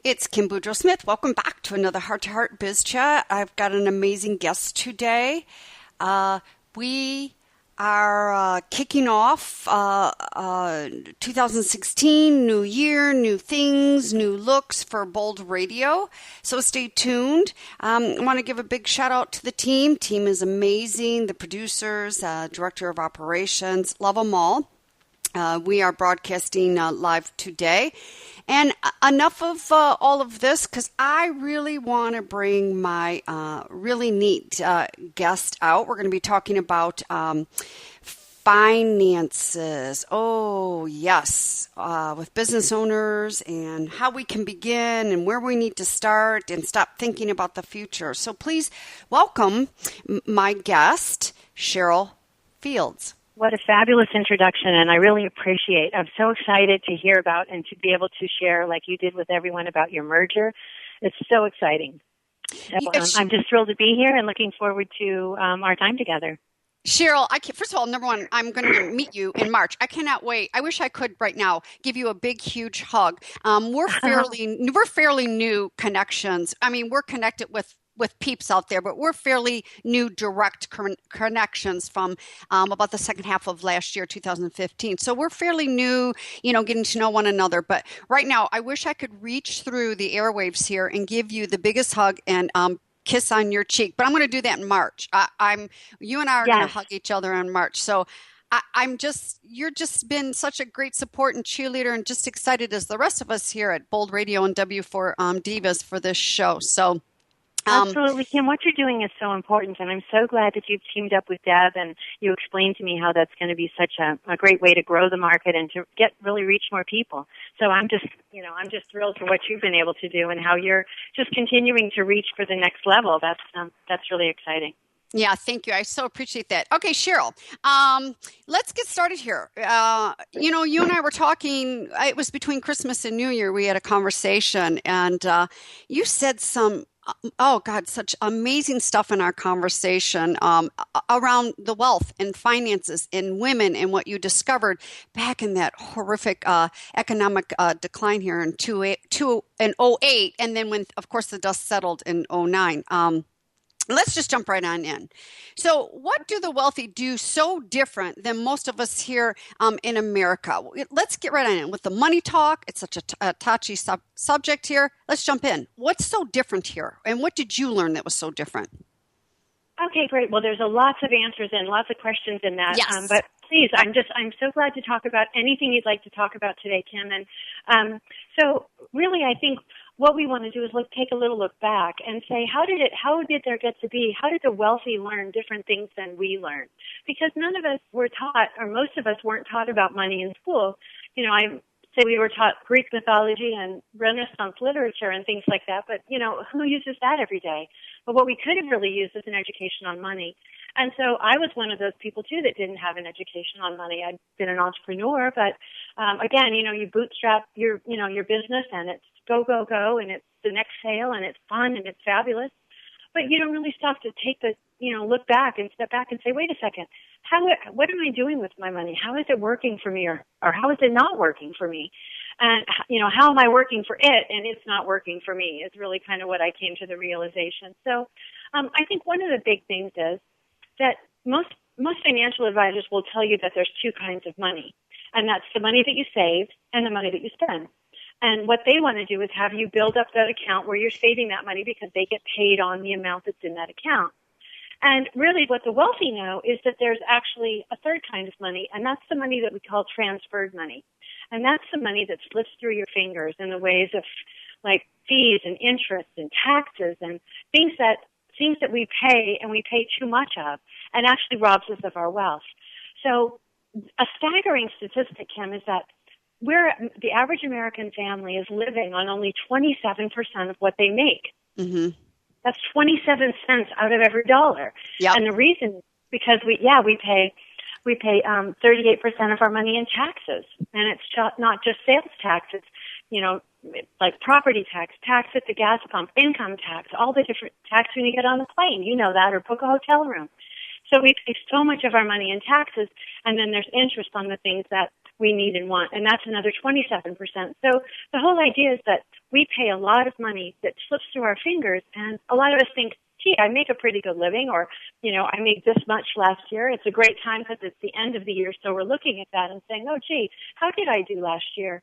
It's Kim Boudreaux Smith. Welcome back to another Heart to Heart Biz Chat. I've got an amazing guest today. We are kicking off 2016, new year, new things, new looks for Bold Radio. So stay tuned. I want to give a big shout out to the team. Team is amazing. The producers, director of operations, love them all. We are broadcasting live today. And enough of all of this, because I really want to bring my really neat guest out. We're going to be talking about finances. Oh, yes, with business owners and how we can begin and where we need to start and stop thinking about the future. So please welcome my guest, Cheryl Fields. What a fabulous introduction, and I really appreciate. I'm so excited to hear about and to be able to share, like you did with everyone, about your merger. It's so exciting. So, I'm just thrilled to be here and looking forward to our time together. Cheryl, first of all, number one, I'm going to meet you in March. I cannot wait. I wish I could right now give you a big, huge hug. We're fairly new connections. I mean, we're connected with peeps out there, but we're fairly new direct connections from about the second half of last year, 2015. So we're fairly new, getting to know one another. But right now, I wish I could reach through the airwaves here and give you the biggest hug and kiss on your cheek. But I'm going to do that in March. You and I are going to hug each other in March. So you're just been such a great support and cheerleader, and just excited as the rest of us here at Bold Radio and W4 Divas for this show. So. Absolutely, Kim. What you're doing is so important, and I'm so glad that you've teamed up with Deb, and you explained to me how that's going to be such a great way to grow the market and to really reach more people. So I'm just thrilled for what you've been able to do and how you're just continuing to reach for the next level. That's really exciting. Yeah, thank you. I so appreciate that. Okay, Cheryl, let's get started here. You and I were talking, it was between Christmas and New Year, we had a conversation, and you said such amazing stuff in our conversation around the wealth and finances and women and what you discovered back in that horrific economic decline here in 2008, and then when, of course, the dust settled in 2009. Let's just jump right on in. So what do the wealthy do so different than most of us here in America? Let's get right on in with the money talk. It's such a touchy subject here. Let's jump in. What's so different here? And what did you learn that was so different? Okay, great. Well, there's lots of answers and lots of questions in that. Yes. But please, I'm so glad to talk about anything you'd like to talk about today, Kim. And so really, I think what we want to do is take a little look back and say, how did there get to be? How did the wealthy learn different things than we learned? Because none of us were taught, or most of us weren't taught about money in school. I say we were taught Greek mythology and Renaissance literature and things like that, but, who uses that every day? But what we could have really used is an education on money. And so I was one of those people, too, that didn't have an education on money. I'd been an entrepreneur, but, again, you bootstrap your business, and it's go, go, go, and it's the next sale, and it's fun, and it's fabulous. But you don't really stop to take look back and step back and say, wait a second, what am I doing with my money? How is it working for me, or how is it not working for me? And, how am I working for it and it's not working for me is really kind of what I came to the realization. So I think one of the big things is that most financial advisors will tell you that there's two kinds of money, and that's the money that you save and the money that you spend. And what they want to do is have you build up that account where you're saving that money because they get paid on the amount that's in that account. And really what the wealthy know is that there's actually a third kind of money, and that's the money that we call transferred money. And that's the money that slips through your fingers in the ways of like fees and interest and taxes and things that we pay and we pay too much of and actually robs us of our wealth. So a staggering statistic, Kim, is that the average American family is living on only 27% of what they make. Mm-hmm. That's 27 cents out of every dollar. Yep. And the reason, because we pay 38% of our money in taxes, and it's not just sales tax. It's like property tax, tax at the gas pump, income tax, all the different tax when you get on the plane. You know that, or book a hotel room. So we pay so much of our money in taxes, and then there's interest on the things that we need and want, and that's another 27%. So the whole idea is that we pay a lot of money that slips through our fingers, and a lot of us think, gee, I make a pretty good living, or, I made this much last year. It's a great time because it's the end of the year, so we're looking at that and saying, oh, gee, how did I do last year?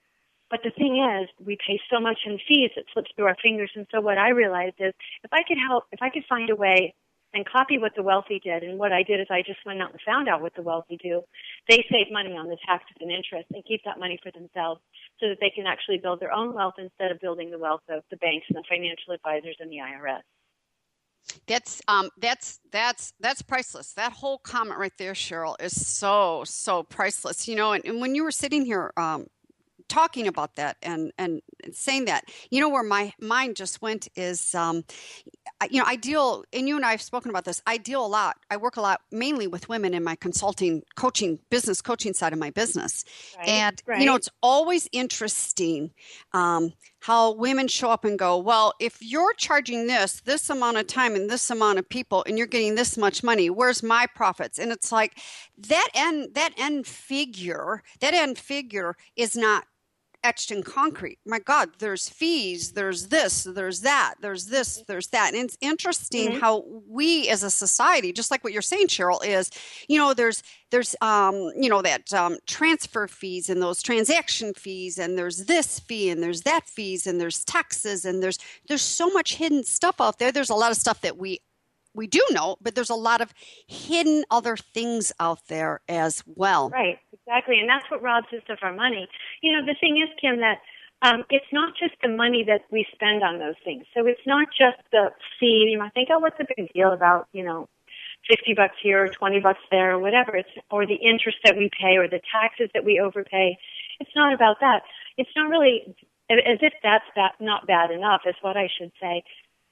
But the thing is, we pay so much in fees it slips through our fingers, and so what I realized is if I could find a way and copy what the wealthy did, and what I did is I just went out and found out what the wealthy do. They save money on the taxes and interest and keep that money for themselves so that they can actually build their own wealth instead of building the wealth of the banks and the financial advisors and the IRS. That's priceless. That whole comment right there, Cheryl, is so priceless. And when you were sitting here talking about that and saying that, where my mind just went is, I deal, and you and I have spoken about this, I deal a lot. I work a lot mainly with women in my consulting, coaching, business coaching side of my business. Right, And, right. It's always interesting how women show up and go, well, if you're charging this amount of time and this amount of people and you're getting this much money, where's my profits? And it's like that end figure is not etched in concrete. My God, there's fees, there's this, there's that, there's this, there's that. And it's interesting how we as a society, just like what you're saying, Cheryl, is, there's that transfer fees and those transaction fees, and there's this fee and there's that fees and there's taxes, and there's so much hidden stuff out there. There's a lot of stuff that we do know, but there's a lot of hidden other things out there as well. Right, exactly. And that's what robs us of our money. The thing is, Kim, that it's not just the money that we spend on those things. So it's not just the fee. You might think, oh, what's the big deal about, $50 here or $20 there or whatever, or the interest that we pay or the taxes that we overpay. It's not about that. It's not really, as if that's not bad enough, is what I should say.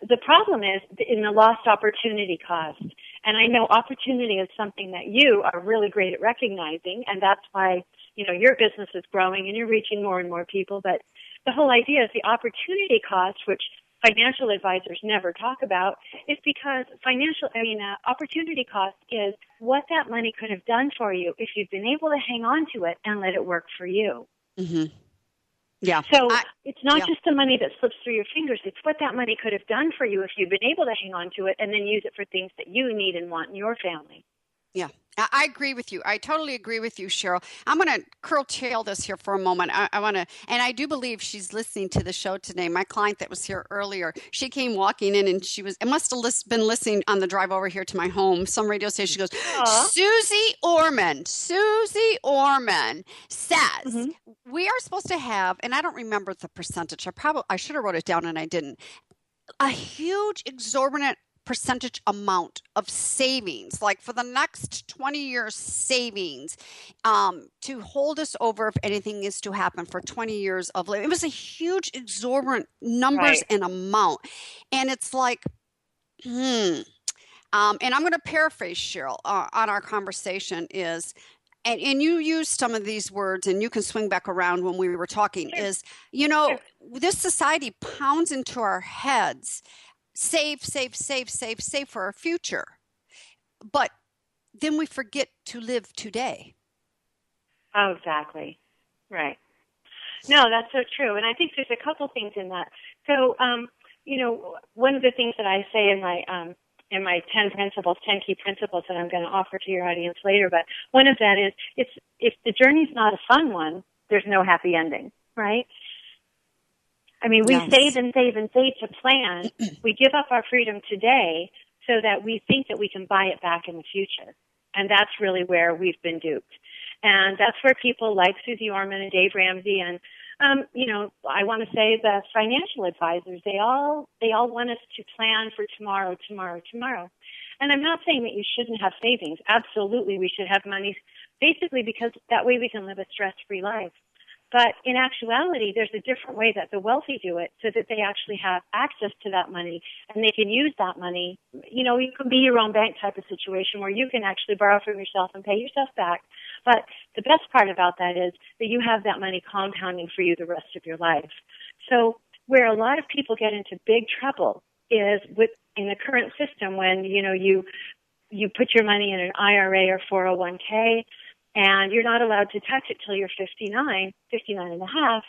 The problem is in the lost opportunity cost. And I know opportunity is something that you are really great at recognizing, and that's why, your business is growing and you're reaching more and more people. But the whole idea is the opportunity cost, which financial advisors never talk about, is because opportunity cost is what that money could have done for you if you'd been able to hang on to it and let it work for you. Mm-hmm. Yeah. So it's not just the money that slips through your fingers. It's what that money could have done for you if you'd been able to hang on to it and then use it for things that you need and want in your family. Yeah, I agree with you. I totally agree with you, Cheryl. I'm going to curtail this here for a moment. I want to, and I do believe she's listening to the show today. My client that was here earlier, she came walking in and it must have been listening on the drive over here to my home, some radio station. She goes, Susie Orman says, we are supposed to have, and I don't remember the percentage. I should have wrote it down and I didn't, a huge exorbitant percentage amount of savings, like for the next 20 years savings, to hold us over if anything is to happen for 20 years of living. It was a huge exorbitant numbers and amount. And it's like, and I'm going to paraphrase Cheryl on our conversation is, and you use some of these words and you can swing back around when we were talking is, this society pounds into our heads, save for our future. But then we forget to live today. Oh, exactly. Right. No, that's so true. And I think there's a couple things in that. So, one of the things that I say in my 10 key principles that I'm going to offer to your audience later, but one of that is if the journey's not a fun one, there's no happy ending, right? I mean, we save and save and save to plan. We give up our freedom today so that we think that we can buy it back in the future. And that's really where we've been duped. And that's where people like Susie Orman and Dave Ramsey and, I want to say the financial advisors, they all want us to plan for tomorrow. And I'm not saying that you shouldn't have savings. Absolutely, we should have money, basically because that way we can live a stress-free life. But in actuality, there's a different way that the wealthy do it so that they actually have access to that money and they can use that money. You can be your own bank type of situation where you can actually borrow from yourself and pay yourself back. But the best part about that is that you have that money compounding for you the rest of your life. So where a lot of people get into big trouble is in the current system when, you put your money in an IRA or 401k, and you're not allowed to touch it till you're 59 and a half.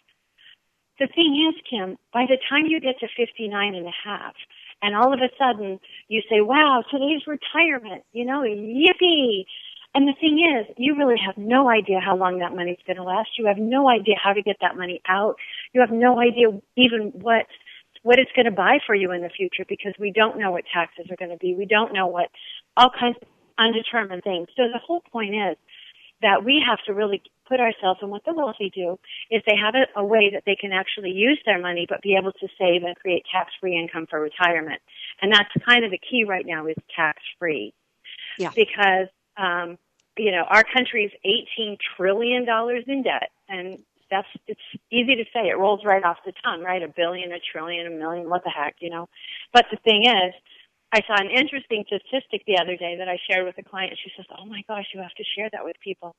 the thing is, Kim, by the time you get to 59 and a half, and all of a sudden you say, wow, today's retirement, yippee. And the thing is, you really have no idea how long that money's going to last. You have no idea how to get that money out. You have no idea even what it's going to buy for you in the future, because we don't know what taxes are going to be. We don't know what all kinds of undetermined things. So the whole point is that we have to really put ourselves, and what the wealthy do is they have a way that they can actually use their money but be able to save and create tax-free income for retirement. And that's kind of the key right now, is tax-free. Yeah. Because, our country's $18 trillion in debt, and it's easy to say. It rolls right off the tongue, right? $1 billion, $1 trillion, $1 million, what the heck, But the thing is, I saw an interesting statistic the other day that I shared with a client. She says, oh my gosh, you have to share that with people.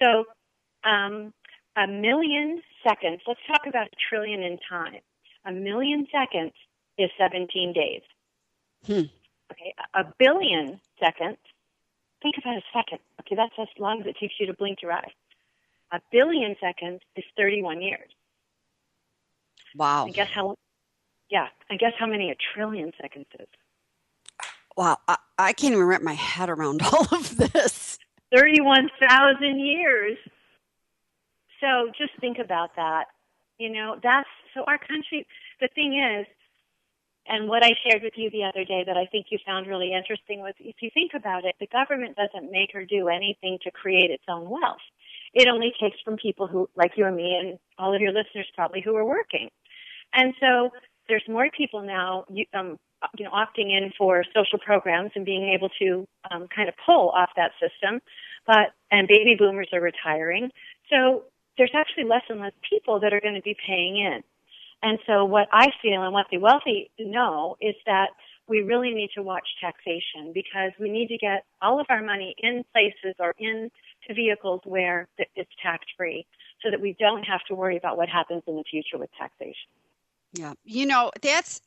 So, 1 million seconds, let's talk about a trillion in time. 1 million seconds is 17 days. Okay, 1 billion seconds, think about a second. Okay, that's as long as it takes you to blink your eye. 1 billion seconds is 31 years. Wow. And guess how many a trillion seconds is? Wow, I can't even wrap my head around all of this. 31,000 years. So just think about that. So our country, the thing is, and what I shared with you the other day that I think you found really interesting was, if you think about it, the government doesn't make or do anything to create its own wealth. It only takes from people who, like you and me and all of your listeners probably, who are working. And so there's more people now, opting in for social programs and being able to kind of pull off that system. And baby boomers are retiring. So there's actually less and less people that are going to be paying in. And so what I feel and what the wealthy know is that we really need to watch taxation, because we need to get all of our money in places or into vehicles where it's tax-free, so that we don't have to worry about what happens in the future with taxation. Yeah. That's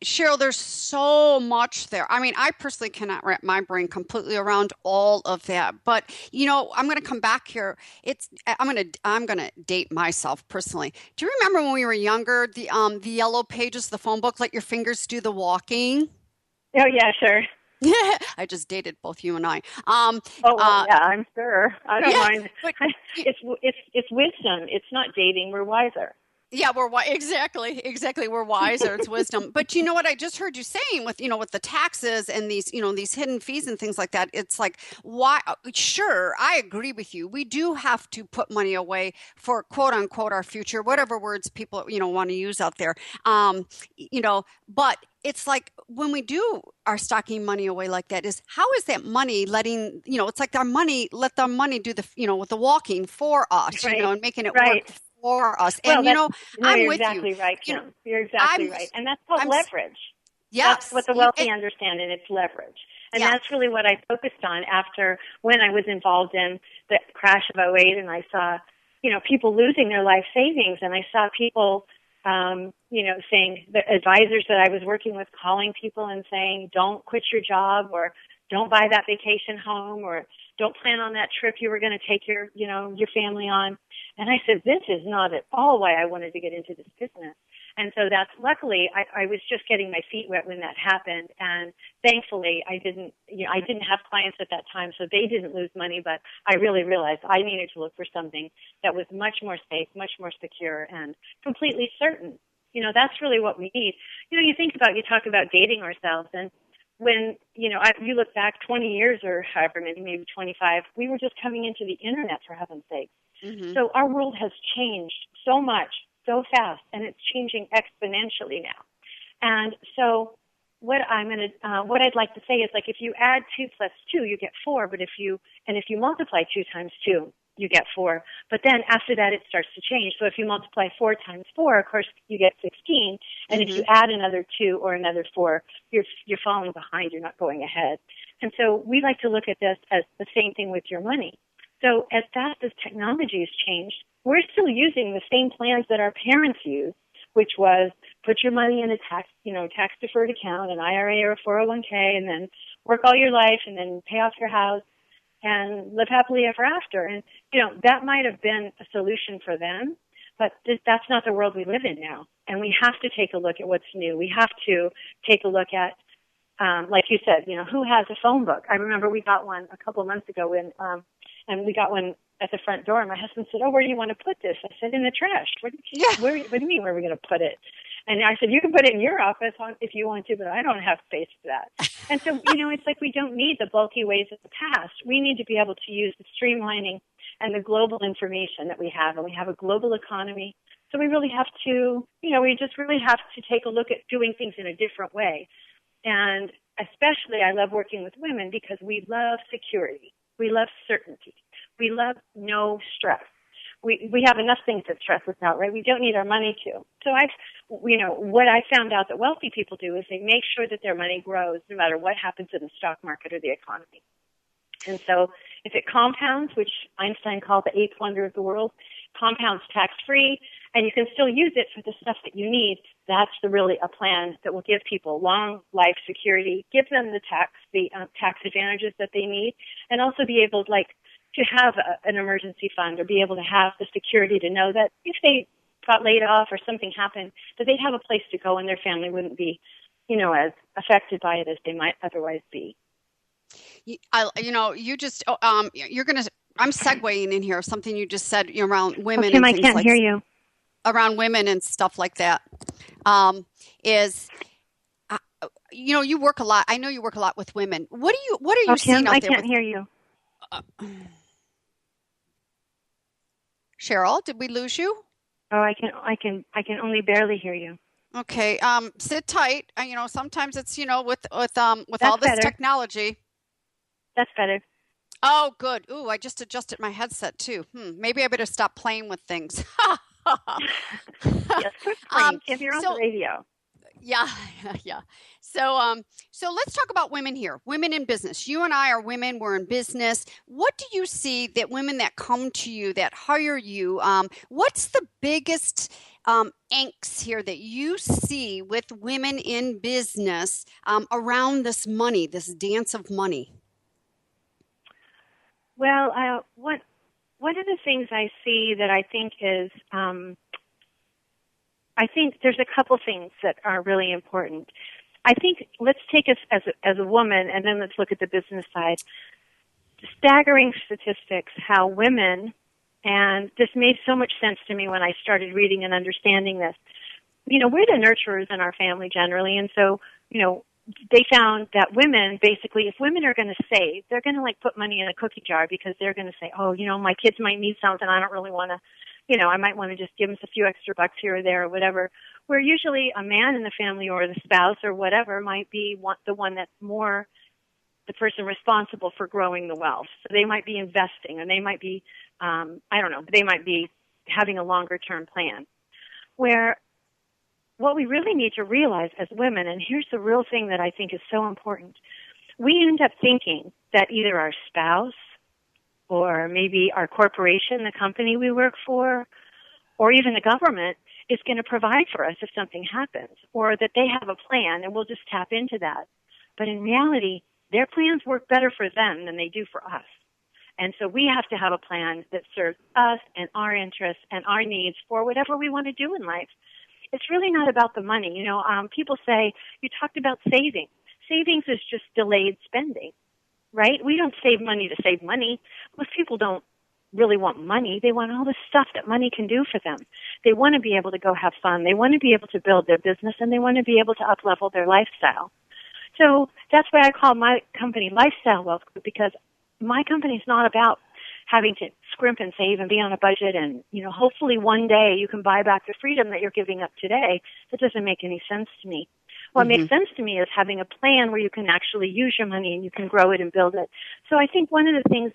Cheryl, there's so much there. I mean, I personally cannot wrap my brain completely around all of that, but I'm going to come back here. I'm going to date myself personally. Do you remember when we were younger, the yellow pages, the phone book, Let Your Fingers Do the Walking? Oh yeah, sure. I just dated both you and I. Yeah, I'm sure. I don't mind. But it's wisdom. It's not dating. We're wiser. Yeah, exactly. We're wiser. It's wisdom. But you know what I just heard you saying with the taxes and these hidden fees and things like that. It's like, why? Sure, I agree with you. We do have to put money away for quote unquote our future, whatever words people want to use out there. But it's like, when we are stocking money away like that, is how is that money letting, it's like let the money do the, with the walking for us, right. and making it right. work for us. Well, And I'm you're with exactly you. Right, Kim. You're exactly right. And that's called leverage. Yes. That's what the wealthy understand, and it's leverage. And that's really what I focused on when I was involved in the crash of '08, and I saw, people losing their life savings, and I saw people saying, the advisors that I was working with calling people and saying, don't quit your job, or don't buy that vacation home, or don't plan on that trip you were going to take your family on. And I said, this is not at all why I wanted to get into this business. And so luckily, I was just getting my feet wet when that happened. And thankfully, I didn't have clients at that time, so they didn't lose money, but I really realized I needed to look for something that was much more safe, much more secure, and completely certain. That's really what we need. You talk about dating ourselves, and when, you look back 20 years or however many, maybe 25, we were just coming into the internet, for heaven's sake. Mm-hmm. So our world has changed so much, so fast, and it's changing exponentially now. And so what I'd like to say is, like, if you add 2 plus 2, you get 4, but if you multiply 2 times 2, you get 4. But then after that, it starts to change. So if you multiply 4 times 4, of course, you get 16. And if you add another 2 or another 4, you're falling behind. You're not going ahead. And so we like to look at this as the same thing with your money. So as fast as technology has changed, we're still using the same plans that our parents used, which was put your money in a tax-deferred account, an IRA or a 401k, and then work all your life, and then pay off your house and live happily ever after. And, that might have been a solution for them, But that's not the world we live in now. And we have to take a look at what's new. We have to take a look at, like you said, who has a phone book? I remember we got one a couple of months ago and we got one at the front door. And my husband said, "Oh, where do you want to put this?" I said, "In the trash." What do you mean, where are we going to put it? And I said, "You can put it in your office if you want to, but I don't have space for that." And so, it's like we don't need the bulky ways of the past. We need to be able to use the streamlining and the global information that we have. And we have a global economy. So we really have to, we just really have to take a look at doing things in a different way. And especially I love working with women because we love security. We love certainty. We love no stress. We have enough things that stress us out, right? We don't need our money to. So what I found out that wealthy people do is they make sure that their money grows no matter what happens in the stock market or the economy. And so if it compounds, which Einstein called the eighth wonder of the world, compounds tax-free, and you can still use it for the stuff that you need, that's really a plan that will give people long life security, give them the tax advantages that they need, and also be able to have an emergency fund or be able to have the security to know that if they got laid off or something happened, that they'd have a place to go and their family wouldn't be, as affected by it as they might otherwise be. I'm segueing in here, something you just said around women Kim, and things I can't hear you. Around women and stuff like that, you work a lot. I know you work a lot with women. What are you seeing out there? I can't hear you. Cheryl, did we lose you? Oh, I can only barely hear you. Okay. Sit tight. Sometimes it's, with all this better. technology. That's better. Oh, good. Ooh, I just adjusted my headset too. Maybe I better stop playing with things. Yes, quit playing. If you're on the radio. Yeah. So let's talk about women here. Women in business. You and I are women. We're in business. What do you see that women that come to you, that hire you, what's the biggest angst here that you see with women in business around this money, this dance of money? Well, one of the things I see that I think is, I think there's a couple things that are really important. I think let's take us as a woman, and then let's look at the business side. Staggering statistics, how women, and this made so much sense to me when I started reading and understanding this. We're the nurturers in our family generally, and so, they found that women, basically, if women are going to save, they're going to put money in a cookie jar because they're going to say, oh, my kids might need something. I don't really want to, I might want to just give them a few extra bucks here or there or whatever. Where usually a man in the family or the spouse or whatever might be the one that's more the person responsible for growing the wealth. So they might be investing, and they might be, they might be having a longer term plan. Where what we really need to realize as women, and here's the real thing that I think is so important, we end up thinking that either our spouse or maybe our corporation, the company we work for, or even the government is going to provide for us if something happens, or that they have a plan and we'll just tap into that. But in reality, their plans work better for them than they do for us. And so we have to have a plan that serves us and our interests and our needs for whatever we want to do in life. It's really not about the money. People say, you talked about saving. Savings is just delayed spending, right? We don't save money to save money. Most people don't really want money. They want all the stuff that money can do for them. They want to be able to go have fun. They want to be able to build their business, and they want to be able to up-level their lifestyle. So that's why I call my company Lifestyle Wealth Group, because my company is not about having to scrimp and save and be on a budget and, hopefully one day you can buy back the freedom that you're giving up today. That doesn't make any sense to me. What makes sense to me is having a plan where you can actually use your money and you can grow it and build it. So I think one of the things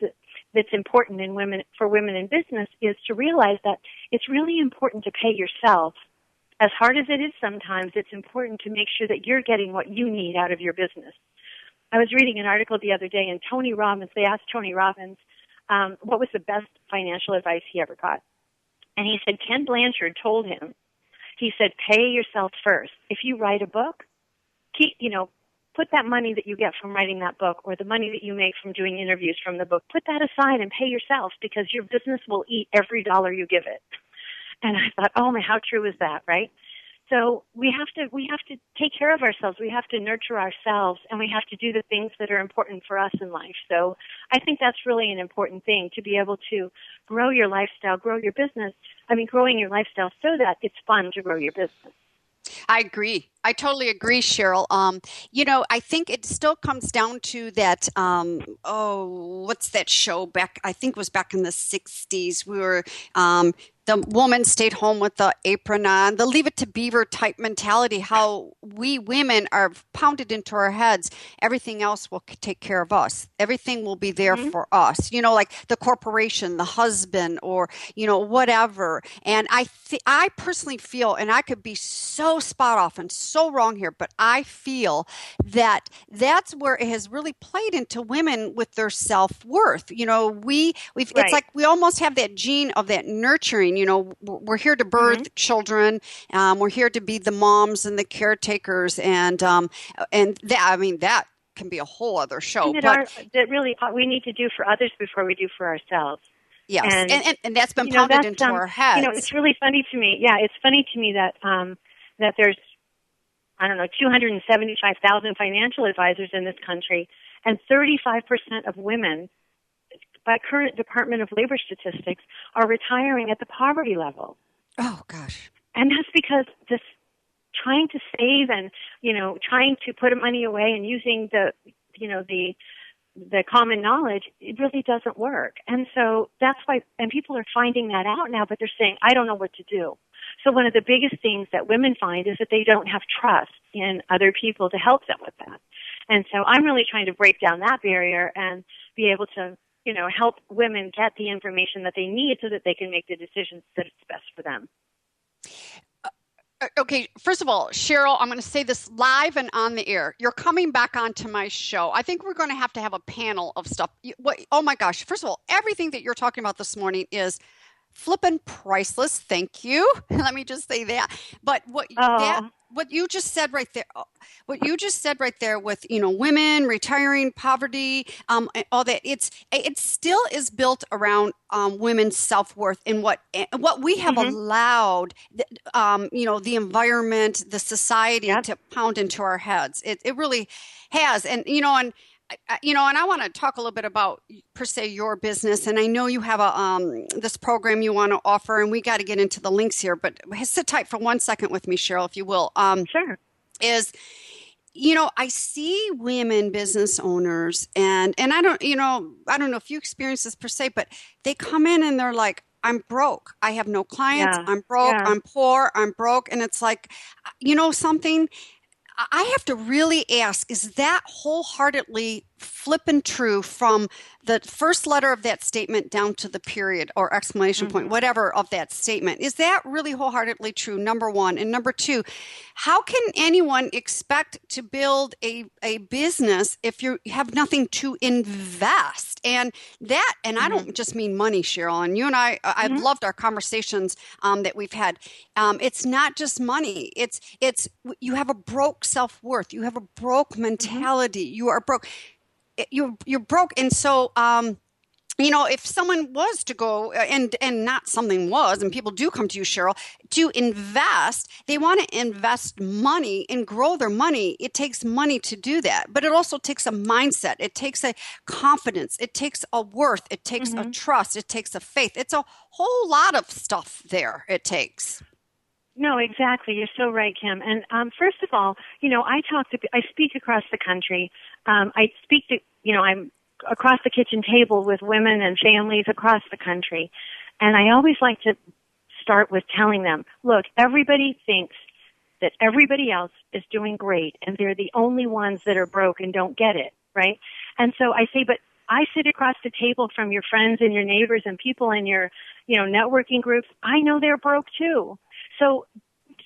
that's important for women in business is to realize that it's really important to pay yourself. As hard as it is sometimes, it's important to make sure that you're getting what you need out of your business. I was reading an article the other day, and they asked Tony Robbins, what was the best financial advice he ever got. And he said Ken Blanchard told him, he said, pay yourself first. If you write a book, put that money that you get from writing that book or the money that you make from doing interviews from the book, put that aside and pay yourself, because your business will eat every dollar you give it. And I thought, oh man, how true is that, right? So we have to take care of ourselves. We have to nurture ourselves, and we have to do the things that are important for us in life. So I think that's really an important thing, to be able to grow your lifestyle, grow your business. I mean, growing your lifestyle so that it's fun to grow your business. I agree. I totally agree, Cheryl. I think it still comes down to that. What's that show back? I think it was back in the 60s. The woman stayed home with the apron on, the leave it to beaver type mentality, how we women are pounded into our heads. Everything else will take care of us. Everything will be there for us, like the corporation, the husband, or, whatever. And I personally feel, and I could be so spot off and so wrong here, but I feel that that's where it has really played into women with their self-worth. It's Right. like we almost have that gene of that nurturing. We're here to birth children. We're here to be the moms and the caretakers, and that can be a whole other show. And that really we need to do for others before we do for ourselves. Yes, and that's been pounded into our heads. It's really funny to me. Yeah, it's funny to me that that there's, I don't know, 275,000 financial advisors in this country, and 35% of women, by current Department of Labor statistics, are retiring at the poverty level. Oh, gosh. And that's because this trying to save and, trying to put money away and using the common knowledge, it really doesn't work. And so that's why, and people are finding that out now, but they're saying, I don't know what to do. So one of the biggest things that women find is that they don't have trust in other people to help them with that. And so I'm really trying to break down that barrier and be able to, help women get the information that they need so that they can make the decisions that it's best for them. Okay, first of all, Cheryl, I'm going to say this live and on the air. You're coming back onto my show. I think we're going to have a panel of stuff. Oh my gosh. First of all, everything that you're talking about this morning is flippin' priceless. Thank you. Let me just say that. But what you just said right there, with women retiring, poverty, all that, it still is built around women's self-worth and what we have allowed the environment, the society to pound into our heads. It really has. And and I want to talk a little bit about, per se, your business. And I know you have this program you want to offer, and we got to get into the links here. But sit tight for 1 second with me, Cheryl, if you will. Sure. I see women business owners, and I don't know if you experience this per se, but they come in and they're like, I'm broke. I have no clients. Yeah. I'm broke. Yeah. I'm poor. I'm broke. And it's like, something. I have to really ask, is that wholeheartedly flippin' true from the first letter of that statement down to the period or exclamation point, whatever of that statement? Is that really wholeheartedly true, number one? And number two, how can anyone expect to build a business if you have nothing to invest? And I don't just mean money, Cheryl, and you and I've loved our conversations that we've had. It's not just money. It's you have a broke self-worth. You have a broke mentality. You are broke. You're broke. And so, if someone was to go and not something was, and people do come to you, Cheryl, to invest, they want to invest money and grow their money. It takes money to do that, but it also takes a mindset. It takes a confidence. It takes a worth. It takes a trust. It takes a faith. It's a whole lot of stuff there. It takes. No, exactly. You're so right, Kim. And first of all, I speak across the country. I speak to, I'm across the kitchen table with women and families across the country. And I always like to start with telling them, look, everybody thinks that everybody else is doing great and they're the only ones that are broke and don't get it, right? And so I say, but I sit across the table from your friends and your neighbors and people in your, networking groups. I know they're broke too. So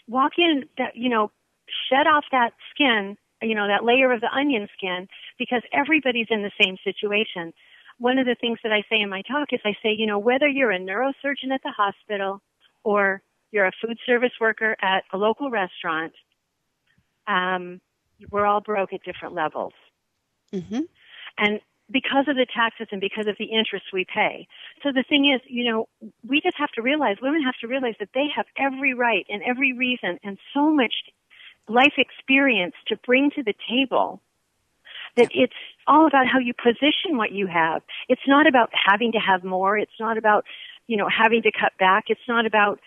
walk in, shed off that skin, that layer of the onion skin, because everybody's in the same situation. One of the things that I say in my talk is I say, whether you're a neurosurgeon at the hospital or you're a food service worker at a local restaurant, we're all broke at different levels. And because of the taxes and because of the interest we pay. So the thing is, we just have to realize, women have to realize that they have every right and every reason and so much life experience to bring to the table that it's all about how you position what you have. It's not about having to have more. It's not about, having to cut back. It's not about,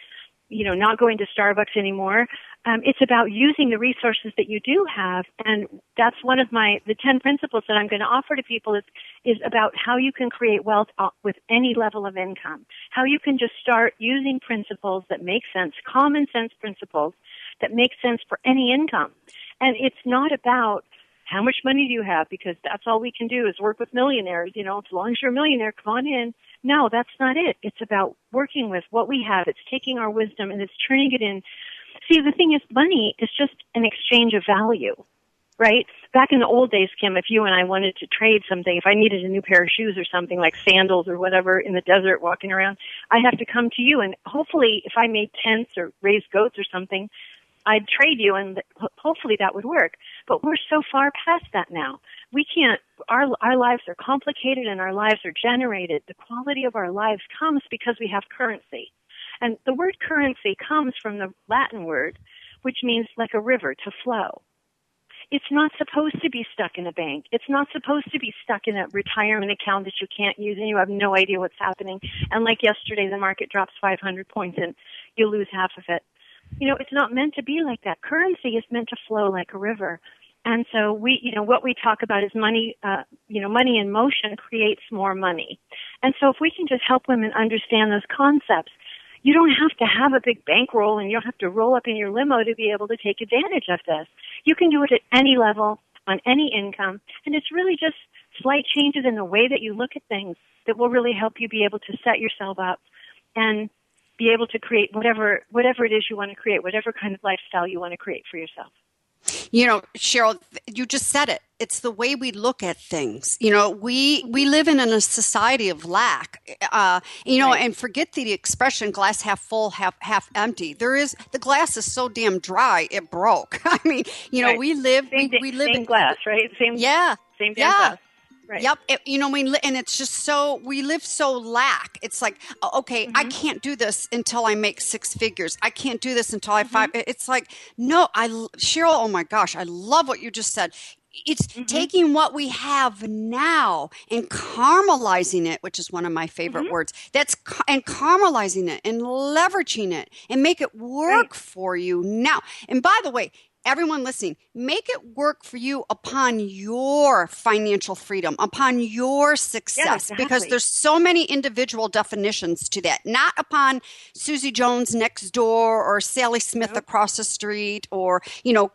not going to Starbucks anymore. It's about using the resources that you do have. And that's one of the 10 principles that I'm going to offer to people is about how you can create wealth with any level of income. How you can just start using principles that make sense, common sense principles that make sense for any income. And it's not about how much money do you have, because that's all we can do is work with millionaires. As long as you're a millionaire, come on in. No, that's not it. It's about working with what we have. It's taking our wisdom and it's turning it in. See, the thing is, money is just an exchange of value, right? Back in the old days, Kim, if you and I wanted to trade something, if I needed a new pair of shoes or something like sandals or whatever in the desert walking around, I'd have to come to you. And hopefully, if I made tents or raised goats or something, I'd trade you, and hopefully that would work. But we're so far past that now. We can't, our lives are complicated and our lives are generated. The quality of our lives comes because we have currency. And the word currency comes from the Latin word, which means like a river, to flow. It's not supposed to be stuck in a bank. It's not supposed to be stuck in a retirement account that you can't use and you have no idea what's happening. And like yesterday, the market drops 500 points and you lose half of it. It's not meant to be like that. Currency is meant to flow like a river. And so what we talk about is money, money in motion creates more money. And so if we can just help women understand those concepts, you don't have to have a big bankroll and you don't have to roll up in your limo to be able to take advantage of this. You can do it at any level, on any income, and it's really just slight changes in the way that you look at things that will really help you be able to set yourself up and be able to create whatever it is you want to create, whatever kind of lifestyle you want to create for yourself. Cheryl, you just said it. It's the way we look at things. We live in a society of lack, right. And forget the expression glass half full, half empty. The glass is so damn dry, it broke. I mean, right. we live same glass, right? Same damn glass. Right. Yep. And it's just so, we live so lack. It's like, okay, I can't do this until I make six figures. I can't do this until I five. It's like, no, Cheryl, oh my gosh, I love what you just said. It's taking what we have now and caramelizing it, which is one of my favorite words. And caramelizing it and leveraging it and make it work for you now. And by the way, everyone listening, make it work for you upon your financial freedom, upon your success, because there's so many individual definitions to that, not upon Susie Jones next door or Sally Smith across the street or,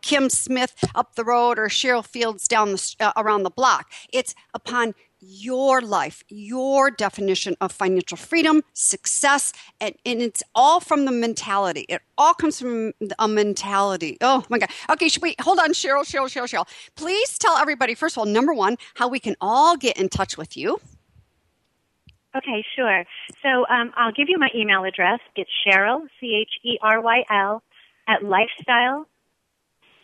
Kim Smith up the road or Cheryl Fields down around the block. It's upon your life, your definition of financial freedom, success, and it's all from the mentality. It all comes from a mentality. Oh my God. Okay, hold on, Cheryl. Please tell everybody, first of all, number one, how we can all get in touch with you. Okay, sure. So I'll give you my email address. It's Cheryl, Cheryl, at Lifestyle,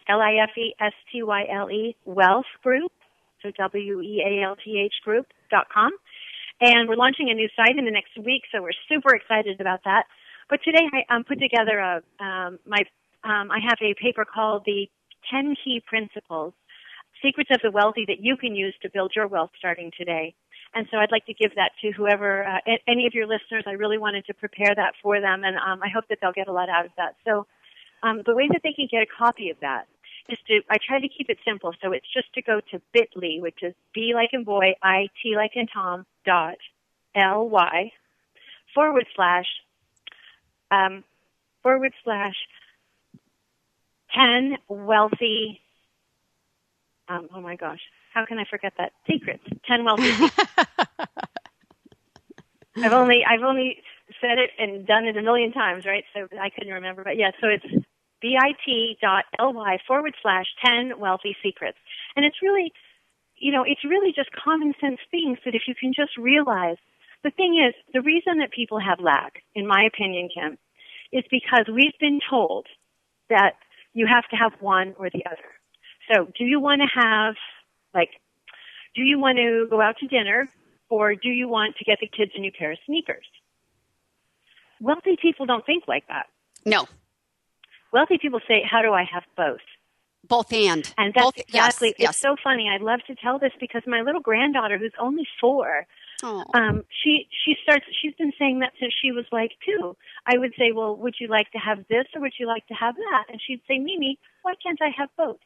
Lifestyle, Wealth Group. So WEALTH group.com. And we're launching a new site in the next week, so we're super excited about that. But today I put together I have a paper called the 10 Key Principles, Secrets of the Wealthy that you can use to build your wealth starting today. And so I'd like to give that to whoever, any of your listeners. I really wanted to prepare that for them, and I hope that they'll get a lot out of that. So the way that they can get a copy of that I try to keep it simple, so it's just to go to bit.ly, which is B like in boy, I-T like in Tom, .ly, /10 wealthy, oh my gosh, how can I forget that? Secrets, 10 wealthy secrets. I've only said it and done it a million times, right? So I couldn't remember, but yeah, so it's bit.ly /10 wealthy secrets. And it's really, it's really just common sense things that if you can just realize. The thing is, the reason that people have lack, in my opinion, Kim, is because we've been told that you have to have one or the other. So do you want to have, do you want to go out to dinner or do you want to get the kids a new pair of sneakers? Wealthy people don't think like that. No. Wealthy people say, how do I have both? Both and. And that's both, exactly, yes. It's so funny. I love to tell this because my little granddaughter, who's only 4, she's been saying that since she was like 2. I would say, well, would you like to have this or would you like to have that? And she'd say, Mimi, why can't I have both?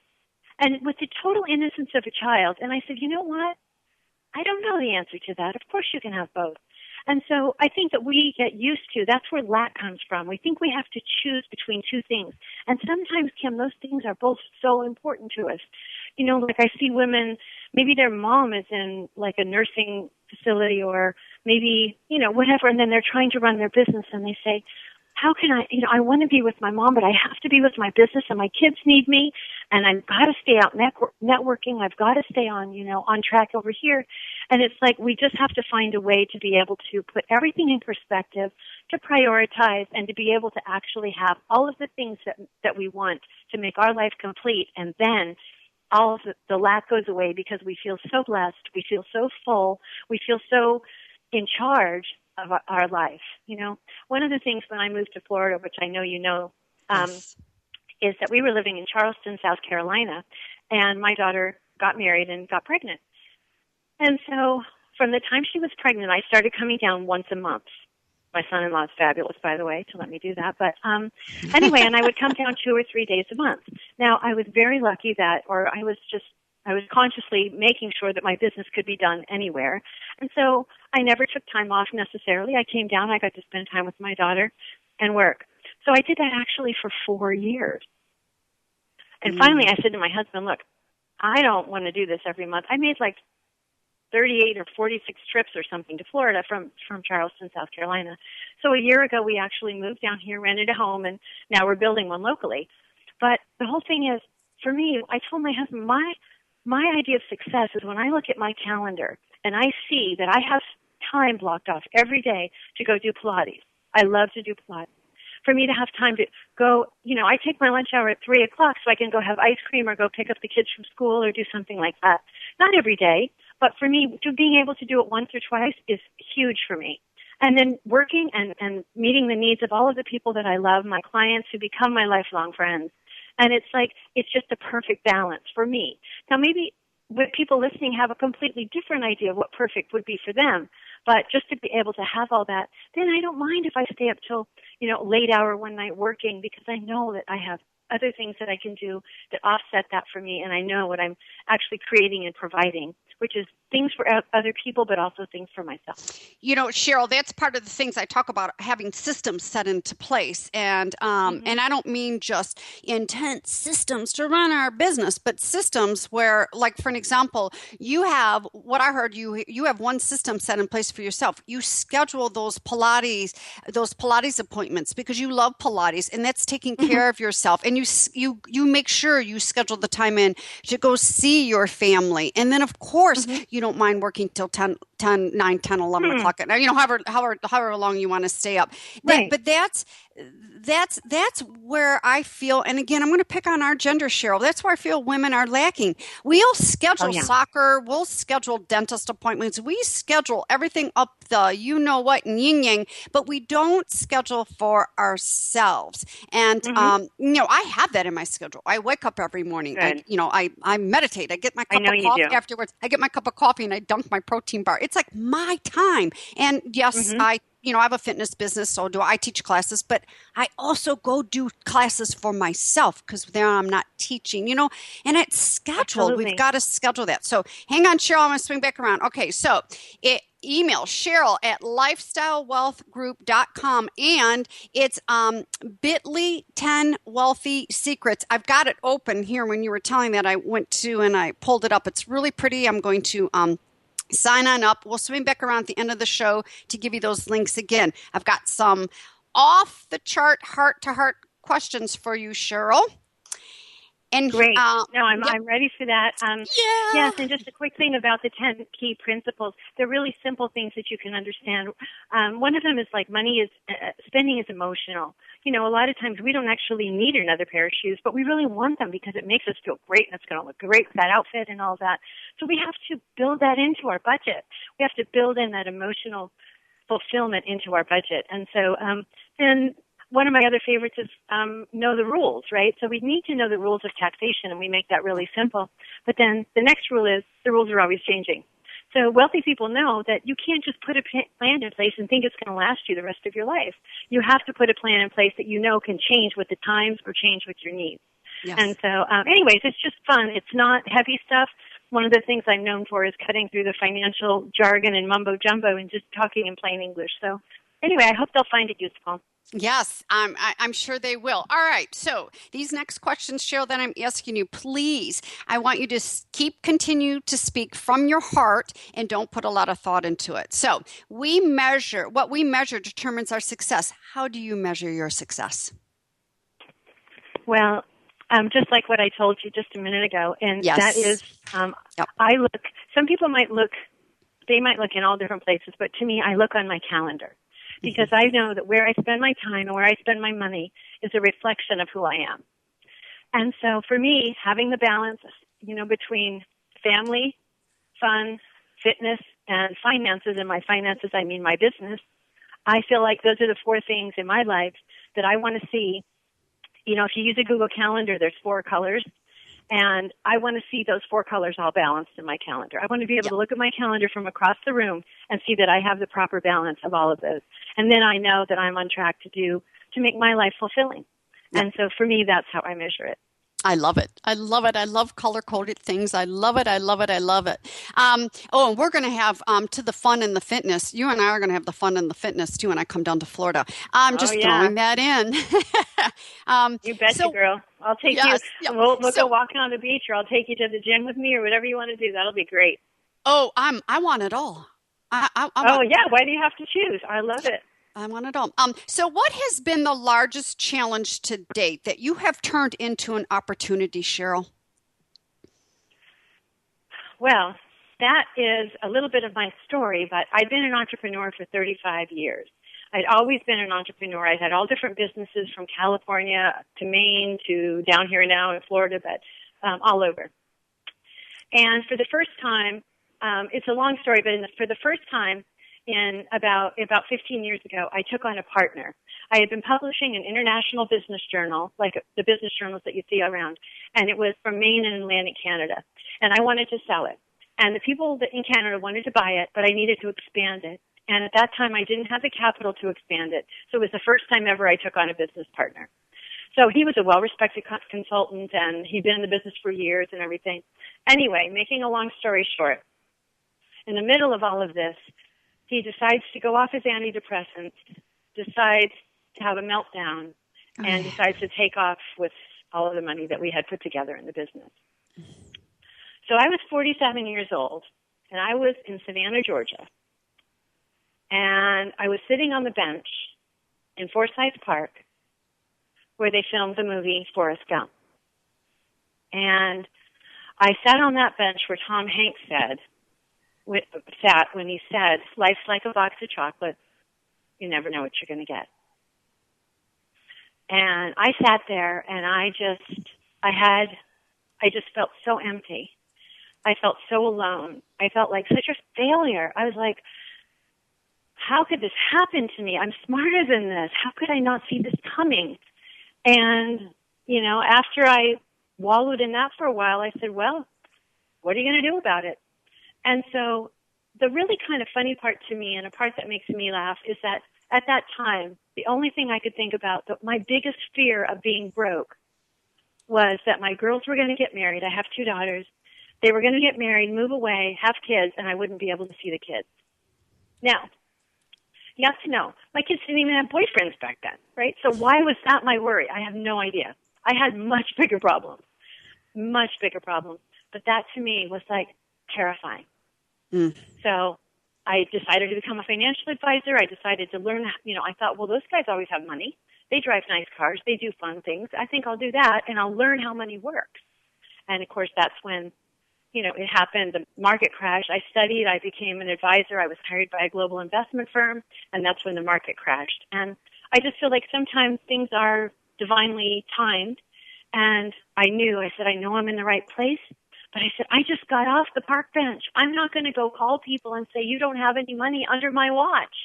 And with the total innocence of a child. And I said, you know what? I don't know the answer to that. Of course you can have both. And so I think that we get used to, that's where lack comes from. We think we have to choose between 2 things. And sometimes, Kim, those things are both so important to us. You know, like I see women, maybe their mom is in like a nursing facility or maybe, you know, whatever, and then they're trying to run their business and they say, how can I, you know, I want to be with my mom, but I have to be with my business and my kids need me and I've got to stay out networking. I've got to stay on, you know, on track over here. And it's like we just have to find a way to be able to put everything in perspective, to prioritize, and to be able to actually have all of the things that we want to make our life complete. And then all of the lack goes away because we feel so blessed, we feel so full, we feel so in charge of our life. You know, one of the things when I moved to Florida, which I know you know, Yes. is that we were living in Charleston, South Carolina, and my daughter got married and got pregnant. And so from the time she was pregnant, I started coming down once a month. My son-in-law is fabulous, by the way, to let me do that. But anyway, and I would come down 2 or 3 days a month. Now, I was very lucky that, or I was consciously making sure that my business could be done anywhere. And so I never took time off necessarily. I came down, I got to spend time with my daughter and work. So I did that actually for 4 years. And finally I said to my husband, look, I don't want to do this every month. I made like 38 or 46 trips or something to Florida from Charleston, South Carolina. So a year ago we actually moved down here, rented a home, and now we're building one locally. But the whole thing is, for me, I told my husband, my idea of success is when I look at my calendar and I see that I have time blocked off every day to go do Pilates. I love to do Pilates. For me to have time to go, you know, I take my lunch hour at 3 o'clock so I can go have ice cream or go pick up the kids from school or do something like that. Not every day, but for me, being able to do it once or twice is huge for me. And then working and meeting the needs of all of the people that I love, my clients who become my lifelong friends. And it's like, it's just a perfect balance for me. Now, maybe with people listening have a completely different idea of what perfect would be for them. But just to be able to have all that, then I don't mind if I stay up till, you know, late hour one night working because I know that I have other things that I can do that offset that for me. And I know what I'm actually creating and providing, which is things for other people, but also things for myself. You know, Cheryl, that's part of the things I talk about, having systems set into place. And and I don't mean just intense systems to run our business, but systems where, like, for an example, you have what I heard, you have one system set in place for yourself. You schedule those Pilates appointments because you love Pilates, and that's taking care of yourself. And you make sure you schedule the time in to go see your family. And then, of course, you don't mind working till 9, 10, 11 o'clock at night, you know, however long you want to stay up. Right. But that's where I feel, and again, I'm going to pick on our gender, Cheryl. That's where I feel women are lacking. We'll schedule soccer, we'll schedule dentist appointments, we schedule everything up the you know what and yin yang, but we don't schedule for ourselves. And you know, I have that in my schedule. I wake up every morning. I meditate. I get my cup of coffee afterwards. I get my cup of coffee and I dunk my protein bar. It's like my time. And yes, I have a fitness business, so I teach classes, but I also go do classes for myself because there I'm not teaching, and it's scheduled. Absolutely. We've got to schedule that. So hang on, Cheryl, I'm going to swing back around. Okay, so email Cheryl at lifestylewealthgroup.com, and it's bit.ly 10 wealthy secrets. I've got it open here. When you were telling that, I went to and I pulled it up. It's really pretty. I'm going to sign on up. We'll swing back around at the end of the show to give you those links again. I've got some off the chart, heart to heart questions for you, Cheryl. And Great. No, yep, I'm ready for that. yeah. Yes, and just a quick thing about the 10 key principles. They're really simple things that you can understand. One of them is like money is spending is emotional. You know, a lot of times we don't actually need another pair of shoes, but we really want them because it makes us feel great and it's going to look great with that outfit and all that. So we have to build that into our budget. We have to build in that emotional fulfillment into our budget. And so then one of my other favorites is know the rules, right? So we need to know the rules of taxation, and we make that really simple. But then the next rule is the rules are always changing. So wealthy people know that you can't just put a plan in place and think it's going to last you the rest of your life. You have to put a plan in place that you know can change with the times or change with your needs. Yes. And so, anyways, it's just fun. It's not heavy stuff. One of the things I'm known for is cutting through the financial jargon and mumbo jumbo and just talking in plain English. So anyway, I hope they'll find it useful. Yes, I'm sure they will. All right. So these next questions, Cheryl, that I'm asking you, please, I want you to continue to speak from your heart and don't put a lot of thought into it. So what we measure determines our success. How do you measure your success? Well, just like what I told you just a minute ago, and Yes. that is, Yep. some people might look in all different places, but to me, I look on my calendar. Because I know that where I spend my time and where I spend my money is a reflection of who I am. And so for me, having the balance, between family, fun, fitness, and finances, and my finances, I mean my business, I feel like those are the four things in my life that I want to see. If you use a Google Calendar, there's 4 colors. And I want to see those 4 colors all balanced in my calendar. I want to be able to look at my calendar from across the room and see that I have the proper balance of all of those. And then I know that I'm on track to make my life fulfilling. Yep. And so for me, that's how I measure it. I love it. I love it. I love color-coded things. I love it. I love it. I love it. And we're going to have to the fun and the fitness. You and I are going to have the fun and the fitness too when I come down to Florida. I'm just throwing that in. You betcha, girl. I'll take yes, you. We'll go walking on the beach, or I'll take you to the gym with me, or whatever you want to do. That'll be great. Oh, I want it all. I yeah. Why do you have to choose? I love it. I want it all. So what has been the largest challenge to date that you have turned into an opportunity, Cheryl? Well, that is a little bit of my story, but I've been an entrepreneur for 35 years. I'd always been an entrepreneur. I've had all different businesses from California to Maine to down here now in Florida, but all over. And for the first time, it's a long story, but for the first time, in about 15 years ago, I took on a partner. I had been publishing an international business journal, like the business journals that you see around, and it was from Maine and Atlantic Canada. And I wanted to sell it. And the people in Canada wanted to buy it, but I needed to expand it. And at that time, I didn't have the capital to expand it. So it was the first time ever I took on a business partner. So he was a well-respected consultant, and he'd been in the business for years and everything. Anyway, making a long story short, in the middle of all of this, he decides to go off his antidepressants, decides to have a meltdown, and decides to take off with all of the money that we had put together in the business. So I was 47 years old, and I was in Savannah, Georgia. And I was sitting on the bench in Forsyth Park where they filmed the movie Forrest Gump. And I sat on that bench where Tom Hanks sat when he said, "Life's like a box of chocolates. You never know what you're going to get." And I sat there, and I just felt so empty. I felt so alone. I felt like such a failure. I was like, how could this happen to me? I'm smarter than this. How could I not see this coming? And, after I wallowed in that for a while, I said, well, what are you going to do about it? And so the really kind of funny part to me, and a part that makes me laugh, is that at that time, the only thing I could think about, my biggest fear of being broke, was that my girls were going to get married. I have 2 daughters. They were going to get married, move away, have kids, and I wouldn't be able to see the kids. Now, you have to know, my kids didn't even have boyfriends back then, right? So why was that my worry? I have no idea. I had much bigger problems. But that to me was like terrifying. So I decided to become a financial advisor. I decided to learn, I thought, well, those guys always have money. They drive nice cars. They do fun things. I think I'll do that, and I'll learn how money works. And, of course, that's when, it happened. The market crashed. I studied. I became an advisor. I was hired by a global investment firm, and that's when the market crashed. And I just feel like sometimes things are divinely timed. And I said, I know I'm in the right place. But I said, I just got off the park bench. I'm not going to go call people and say, you don't have any money under my watch.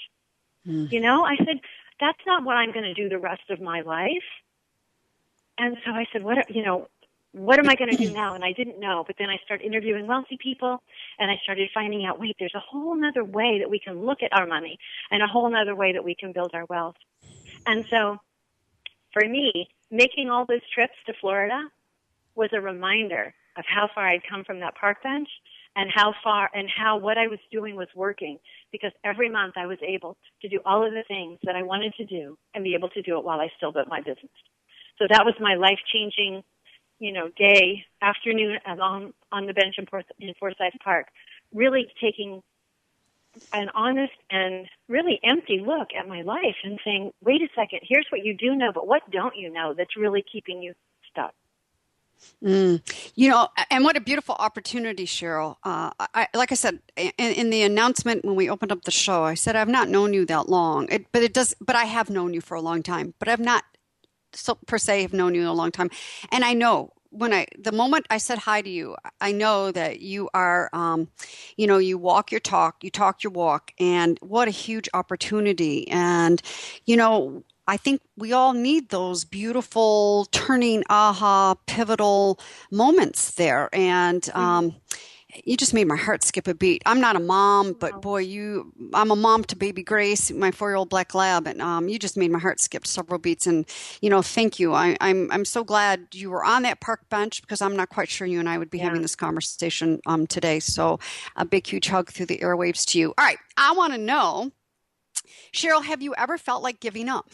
I said, that's not what I'm going to do the rest of my life. And so I said, what am I going to do now? And I didn't know. But then I started interviewing wealthy people, and I started finding out, wait, there's a whole other way that we can look at our money and a whole other way that we can build our wealth. And so for me, making all those trips to Florida was a reminder of how far I'd come from that park bench and how what I was doing was working, because every month I was able to do all of the things that I wanted to do and be able to do it while I still built my business. So that was my life-changing, day, afternoon on the bench in Forsyth Park, really taking an honest and really empty look at my life and saying, wait a second, here's what you do know, but what don't you know that's really keeping you stuck? And what a beautiful opportunity, Cheryl. Like I said, in the announcement when we opened up the show, I said, I've not known you that long, but I have known you for a long time, but I've not per se have known you a long time. And I know the moment I said hi to you, I know that you are, you walk your talk, you talk your walk, and what a huge opportunity. And, I think we all need those beautiful turning pivotal moments there. And you just made my heart skip a beat. I'm not a mom, but boy, I'm a mom to baby Grace, my 4-year-old black lab. And you just made my heart skip several beats. And, thank you. I'm so glad you were on that park bench, because I'm not quite sure you and I would be having this conversation today. So a big, huge hug through the airwaves to you. All right. I want to know, Cheryl, have you ever felt like giving up?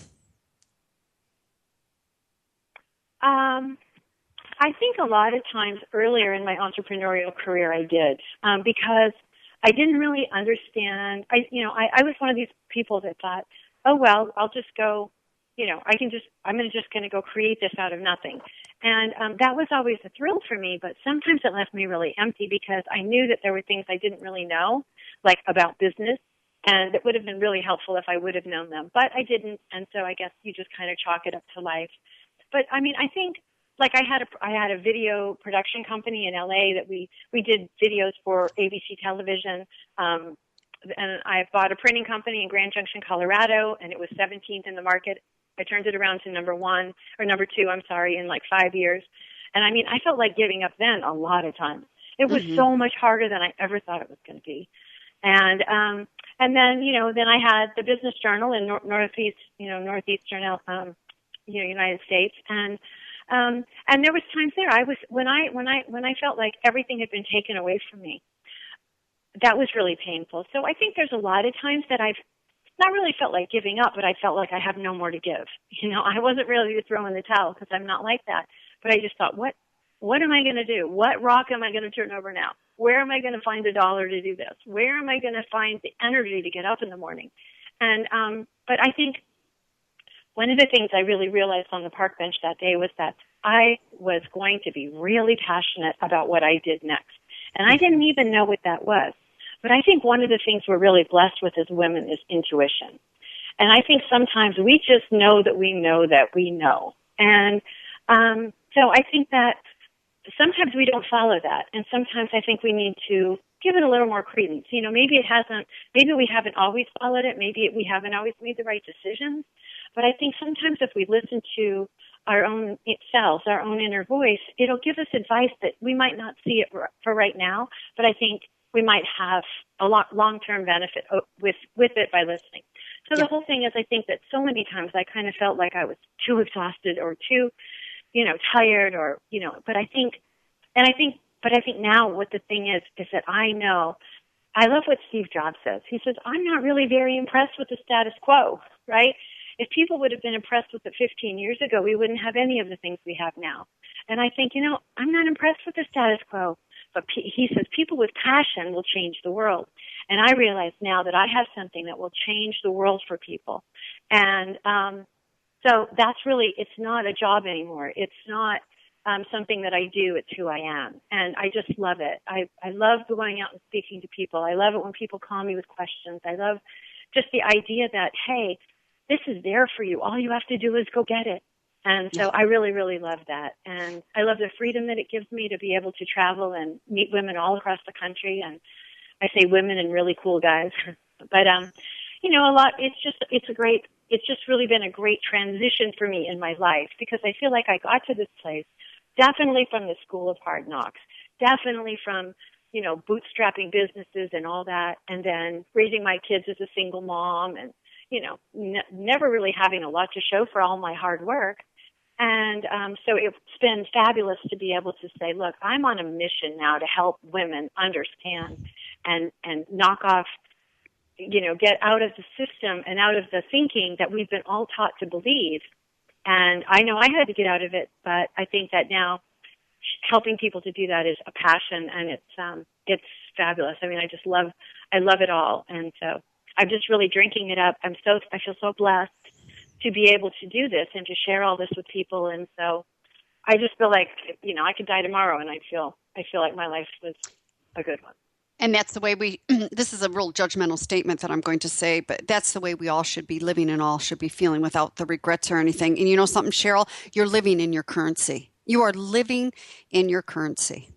I think a lot of times earlier in my entrepreneurial career I did, because I didn't really understand. I was one of these people that thought, oh, well, I'll just go, I'm just going to go create this out of nothing. And that was always a thrill for me, but sometimes it left me really empty, because I knew that there were things I didn't really know, like about business, and it would have been really helpful if I would have known them, but I didn't. And so I guess you just kind of chalk it up to life. But I mean, I think, like, I had a video production company in LA that we did videos for ABC television. And I bought a printing company in Grand Junction, Colorado, and it was 17th in the market. I turned it around to number 2, in like 5 years. And I mean, I felt like giving up then a lot of times. It was so much harder than I ever thought it was going to be. And then, then I had the Business Journal in northeastern United States, and there was times there when I felt like everything had been taken away from me. That was really painful. So I think there's a lot of times that I've not really felt like giving up, but I felt like I have no more to give. I wasn't ready to throw in the towel, because I'm not like that. But I just thought, what am I going to do? What rock am I going to turn over now? Where am I going to find $1 to do this? Where am I going to find the energy to get up in the morning? And but I think one of the things I really realized on the park bench that day was that I was going to be really passionate about what I did next. And I didn't even know what that was. But I think one of the things we're really blessed with as women is intuition. And I think sometimes we just know that we know that we know. And so I think that sometimes we don't follow that. And sometimes I think we need to give it a little more credence. Maybe we haven't always followed it. Maybe we haven't always made the right decisions. But I think sometimes if we listen to our own selves, our own inner voice, it'll give us advice that we might not see it for right now, but I think we might have a long-term benefit with it by listening. So the whole thing is, I think that so many times I kind of felt like I was too exhausted or too, tired, or, but I think now what the thing is that I know, I love what Steve Jobs says. He says, I'm not really very impressed with the status quo, right? If people would have been impressed with it 15 years ago, we wouldn't have any of the things we have now. And I think, I'm not impressed with the status quo. But he says people with passion will change the world. And I realize now that I have something that will change the world for people. And so So that's really, it's not a job anymore. It's not something that I do. It's who I am. And I just love it. I love going out and speaking to people. I love it when people call me with questions. I love just the idea that, hey, this is there for you. All you have to do is go get it. And so I really, really love that. And I love the freedom that it gives me to be able to travel and meet women all across the country. And I say women and really cool guys. But, you know, it's just really been a great transition for me in my life, because I feel like I got to this place definitely from the school of hard knocks, definitely from, you know, bootstrapping businesses and all that, and then raising my kids as a single mom and, you know, never really having a lot to show for all my hard work. And so it's been fabulous to be able to say, look, I'm on a mission now to help women understand and knock off, you know, get out of the system and out of the thinking that we've been all taught to believe. And I know I had to get out of it, but I think that now helping people to do that is a passion, and it's fabulous. I mean, I love it all. And so I'm just really drinking it up. I feel so blessed to be able to do this and to share all this with people. And so I just feel like, you know, I could die tomorrow and I feel like my life was a good one. And that's the way this is a real judgmental statement that I'm going to say, but that's the way we all should be living and all should be feeling, without the regrets or anything. And you know something, Cheryl? You're living in your currency. You are living in your currency.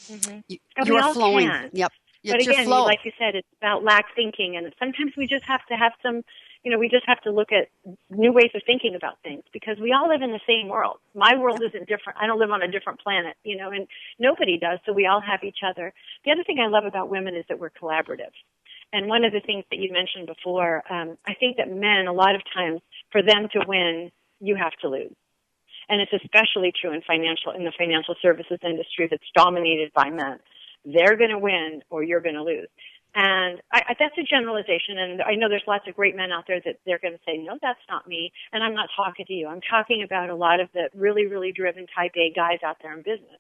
Mm-hmm. You are flowing. Can. Yep. But again, like you said, it's about lax thinking. And sometimes we just have to have some, you know, we just have to look at new ways of thinking about things, because we all live in the same world. My world isn't different. I don't live on a different planet, you know, and nobody does. So we all have each other. The other thing I love about women is that we're collaborative. And one of the things that you mentioned before, I think that men, a lot of times, for them to win, you have to lose. And it's especially true in the financial services industry that's dominated by men. They're going to win or you're going to lose. And that's a generalization, and I know there's lots of great men out there that they're going to say, no, that's not me, and I'm not talking to you. I'm talking about a lot of the really, really driven type A guys out there in business.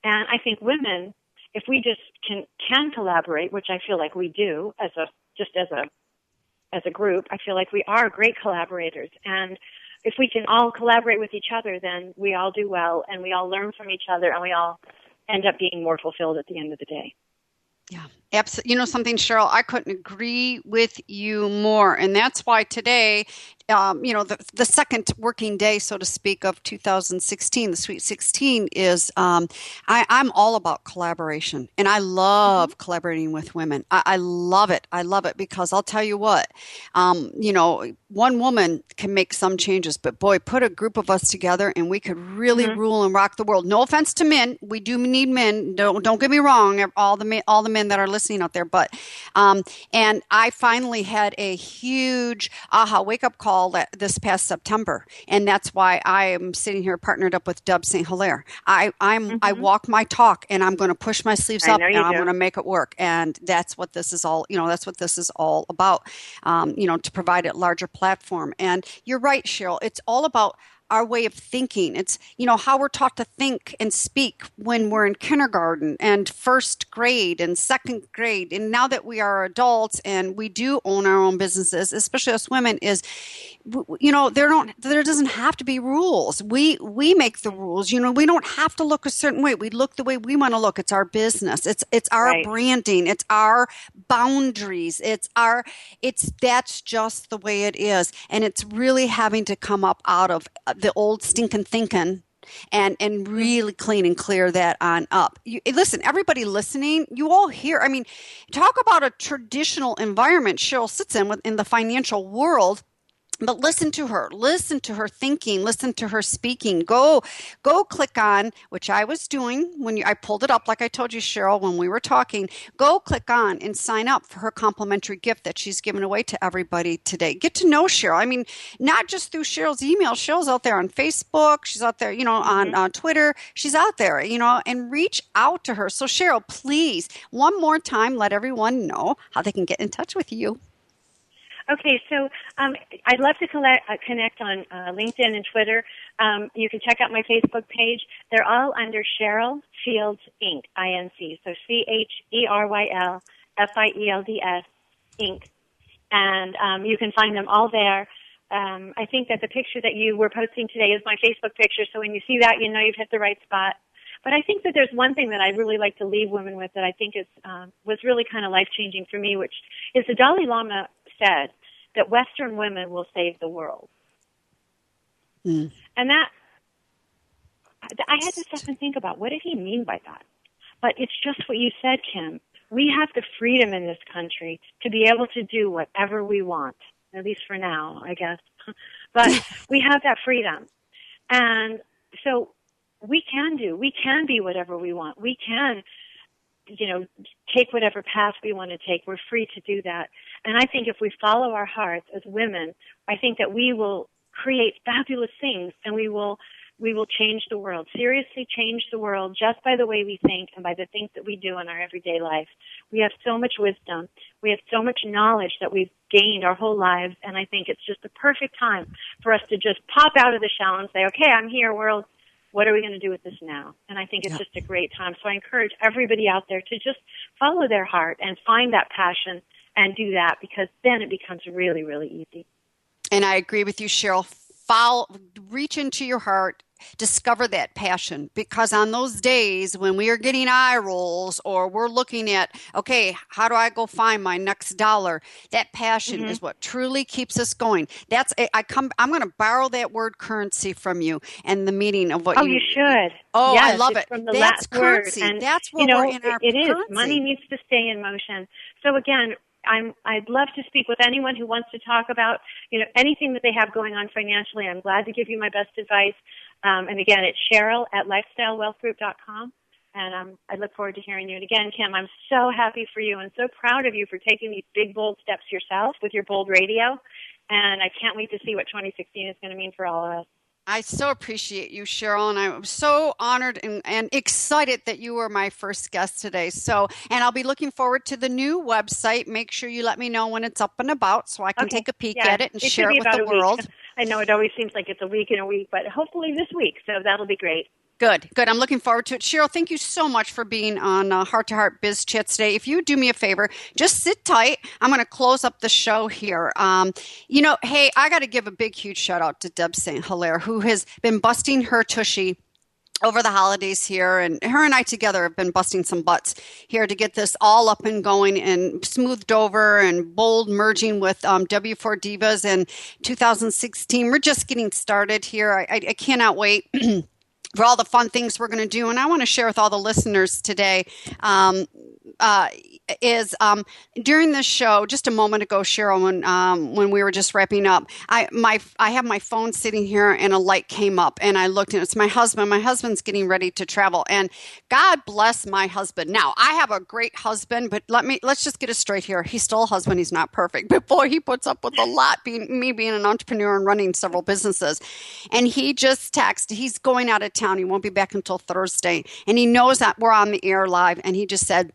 And I think women, if we just can collaborate, which I feel like we do as a group, I feel like we are great collaborators. And if we can all collaborate with each other, then we all do well, and we all learn from each other, and we all end up being more fulfilled at the end of the day. Yeah, absolutely. You know something, Cheryl, I couldn't agree with you more. And that's why today, you know, the second working day, so to speak, of 2016, the Sweet 16 is, I'm all about collaboration. And I love collaborating with women. I love it. I love it because I'll tell you what, you know, one woman can make some changes, but boy, put a group of us together and we could really rule and rock the world. No offense to men. We do need men. Don't get me wrong. All the men that are listening out there. But, and I finally had a huge wake up call this past September. And that's why I am sitting here partnered up with Deb St. Hilaire. I walk my talk, and I'm going to push my sleeves up and I'm going to make it work. And that's what this is all, you know, that's what this is all about, you know, to provide a larger platform. And you're right, Cheryl. It's all about our way of thinking. It's, you know, how we're taught to think and speak when we're in kindergarten and first grade and second grade. And now that we are adults and we do own our own businesses, especially us women, is, you know, there doesn't have to be rules. We make the rules. You know, we don't have to look a certain way. We look the way we want to look. It's our business. It's our branding. It's our boundaries. That's just the way it is. And it's really having to come up out of the old stinking thinking and really clean and clear that on up. Listen, everybody listening, you all hear, I mean, talk about a traditional environment Cheryl sits in the financial world. But listen to her thinking, listen to her speaking. Go click on, which I was doing when I pulled it up, like I told you, Cheryl, when we were talking. Go click on and sign up for her complimentary gift that she's giving away to everybody today. Get to know Cheryl. I mean, not just through Cheryl's email. Cheryl's out there on Facebook. She's out there, you know, on Twitter. She's out there, you know, and reach out to her. So Cheryl, please, one more time, let everyone know how they can get in touch with you. Okay, so I'd love to connect on LinkedIn and Twitter. You can check out my Facebook page. They're all under Cheryl Fields, Inc., I-N-C, so CHERYL FIELDS, Inc. And you can find them all there. I think that the picture that you were posting today is my Facebook picture, so when you see that, you know you've hit the right spot. But I think that there's one thing that I'd really like to leave women with that I think is was really kind of life-changing for me, which is the Dalai Lama said that Western women will save the world. And that, I had to stop and think about, what did he mean by that? But it's just what you said, Kim. We have the freedom in this country to be able to do whatever we want, at least for now, I guess. But we have that freedom. And so we can be whatever we want. We can, take whatever path we want to take. We're free to do that. And I think if we follow our hearts as women, I think that we will create fabulous things, and we will change the world, seriously change the world just by the way we think and by the things that we do in our everyday life. We have so much wisdom. We have so much knowledge that we've gained our whole lives, and I think it's just the perfect time for us to just pop out of the shell and say, okay, I'm here, world. What are we going to do with this now? And I think it's just a great time. So I encourage everybody out there to just follow their heart and find that passion and do that, because then it becomes really, really easy. And I agree with you, Cheryl. Reach into your heart, discover that passion, because on those days when we are getting eye rolls or we're looking at, okay, how do I go find my next dollar? That passion is what truly keeps us going. I'm going to borrow that word currency from you and the meaning of what you should. Oh, yes, I love it. From the That's last currency. Word. And, that's what we're in our it currency. Is. Money needs to stay in motion. So again, I'd love to speak with anyone who wants to talk about, anything that they have going on financially. I'm glad to give you my best advice. And again, it's Cheryl at lifestylewealthgroup.com. And I look forward to hearing you. And again, Kim, I'm so happy for you and so proud of you for taking these big, bold steps yourself with your bold radio. And I can't wait to see what 2016 is going to mean for all of us. I so appreciate you, Cheryl, and I'm so honored and excited that you were my first guest today. And I'll be looking forward to the new website. Make sure you let me know when it's up and about so I can take a peek at it and share it with the world. I know it always seems like it's a week and a week, but hopefully this week, so that'll be great. Good. I'm looking forward to it. Cheryl, thank you so much for being on Heart to Heart Biz Chat today. If you do me a favor, just sit tight. I'm going to close up the show here. Hey, I got to give a big, huge shout out to Deb St. Hilaire, who has been busting her tushy over the holidays here, and her and I together have been busting some butts here to get this all up and going and smoothed over and bold merging with W4 Divas in 2016. We're just getting started here. I cannot wait for all the fun things we're going to do. And I want to share with all the listeners today during this show, just a moment ago, Cheryl, when we were just wrapping up, I have my phone sitting here and a light came up and I looked and it's my husband. My husband's getting ready to travel, and God bless my husband. Now, I have a great husband, but let's just get it straight here. He's still a husband. He's not perfect, but boy, he puts up with a lot, being an entrepreneur and running several businesses. And he just texted, he's going out of town. He won't be back until Thursday. And he knows that we're on the air live. And he just said,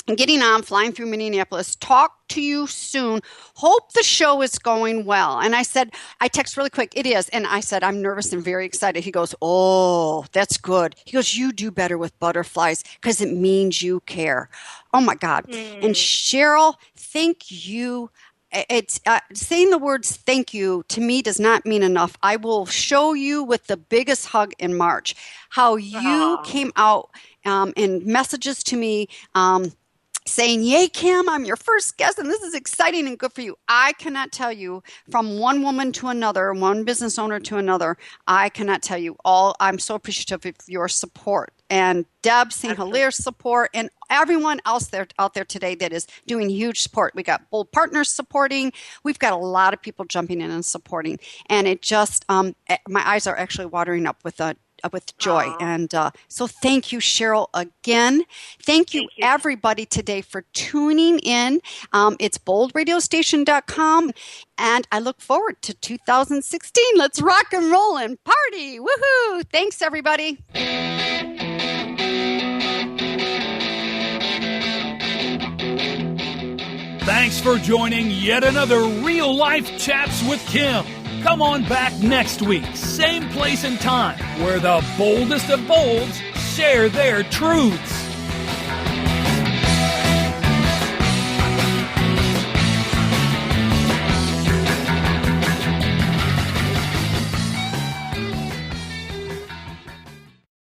I'm getting on, flying through Minneapolis. Talk to you soon. Hope the show is going well. And I said, I text really quick. It is. And I said, I'm nervous and very excited. He goes, oh, that's good. He goes, you do better with butterflies because it means you care. Oh, my God. And Cheryl, thank you. It's saying the words thank you to me does not mean enough. I will show you with the biggest hug in March how you came out in messages to me saying, yay, Kim, I'm your first guest, and this is exciting and good for you. I cannot tell you, from one woman to another, one business owner to another, I cannot tell you all. I'm so appreciative of your support and Deb St. Hilaire's support and everyone else out there today that is doing huge support. We got Bold Partners supporting. We've got a lot of people jumping in and supporting. And it just, my eyes are actually watering up with joy. Aww. And so thank you, Cheryl, again. Thank you, everybody, today for tuning in. It's boldradiostation.com. And I look forward to 2016. Let's rock and roll and party. Woohoo! Thanks, everybody. Thanks for joining yet another Real Life Chats with Kim. Come on back next week, same place and time, where the boldest of bolds share their truths.